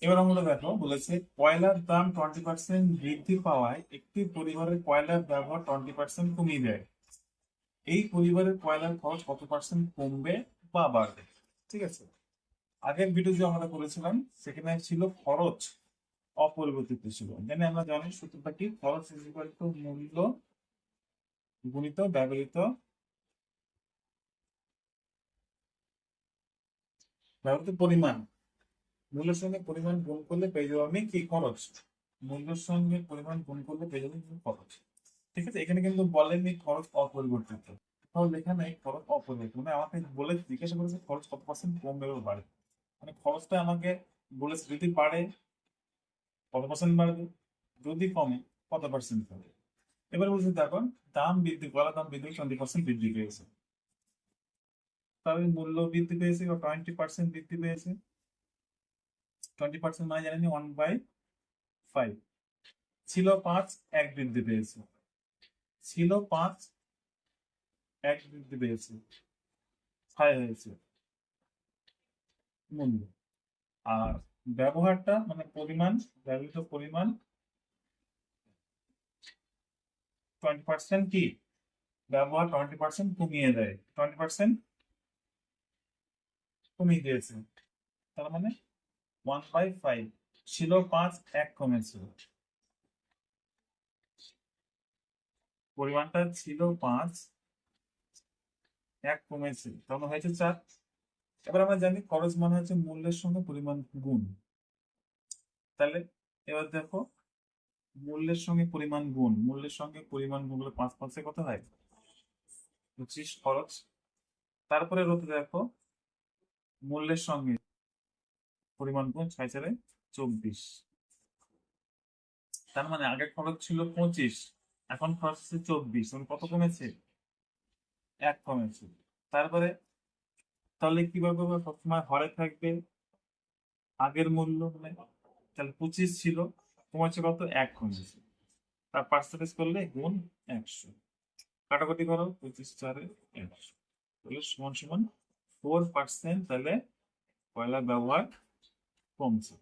এবার আমরা দেখো বলেছে কয়লার দাম 20% বৃদ্ধি পাওয়ায় একটি পরিবারের কয়লার ব্যবহার 20% কমিয়ে দেয়। এই পরিবারের কয়লার খরচ কত পার্সেন্ট কমবে বা বাড়বে? ঠিক আছে, আগের ভিডিও যে আমরা করেছিলাম সেখানে ছিল খরচ অপরিবর্তিত ছিল, মানে আমরা জানি সূত্রটা কি, খরচ ইজ ইকুয়াল টু মূল্য গুণিত ব্যবহৃত পরিমাণ। মূল্যের সঙ্গে পরিমাণ গুণ করলে পেয়ে যাবো আমি কি, খরচ। মূল্যের সঙ্গে পরিমাণ গুণ করলে পেয়ে যাবো কিন্তু খরচ। ঠিক আছে, এখানে কিন্তু বলেনি খরচ অপরিবর্তিত, তাহলে এখানে খরচ অপরিবর্তিত মানে আমাকে বলে জিজ্ঞাসা করেছে খরচ কত পার্সেন্ট কমবে বা বাড়বে, মানে খরচটা আমাকে বলেছে যদি বাড়ে কত পার্সেন্ট বাড়বে, যদি কমে কত পার্সেন্ট হবে। এবার বলছি দেখুন, দাম বৃদ্ধি করা, দাম বৃদ্ধি 20% বৃদ্ধি পেয়েছে, তাহলে মূল্য বৃদ্ধি পেয়েছে বা 20% বৃদ্ধি পেয়েছে। 20% মানে জানি 1/5, ছিল 5 1 বৃদ্ধি পেয়েছে, ছিল 5 1 বৃদ্ধি পেয়েছে, 5 হয়েছে মূল্য। আর ব্যবহারটা মানে পরিমাণ, ব্যবহৃত পরিমাণ 20% কি, ব্যবহার 20% কমিয়ে দেয়, 20% কমিয়ে দিয়েছে, তার মানে 1/5, ছিল 5 1 কমেছে, পরিমাণটা ছিল 5 1 কমেছে, তখন হয়েছে 4। এবার আমরা জানি খরচ মানে হচ্ছে মূল্যের সঙ্গে পরিমাণ গুণ, তাহলে এবার দেখো মূল্যের সঙ্গে পরিমাণ গুণ, মূল্যের সঙ্গে পরিমাণ গুণ করলে 5 5 কত হয়, 25 খরচ। তারপরে রতে দেখো মূল্যের সঙ্গে পরিমাণ গুণ 6 4 24, তার মানে আগে খরচ ছিল 25, এখন খরচ হচ্ছে 24, মানে কত কমেছে, 1 কমেছে। তারপরে তাহলে কিভাবে হবে? সবসময় হরে থাকবে আগের মূল্য, মানে তাহলে 25 ছিল, কমেছে কত, 1 কমেছে, তার পার্সেন্টেজ করলে গুণ 100, কাটাকুটি করো 25 4 100, তাহলে সমান সমান 4%, তাহলে কয়লার ব্যবহার কমছে।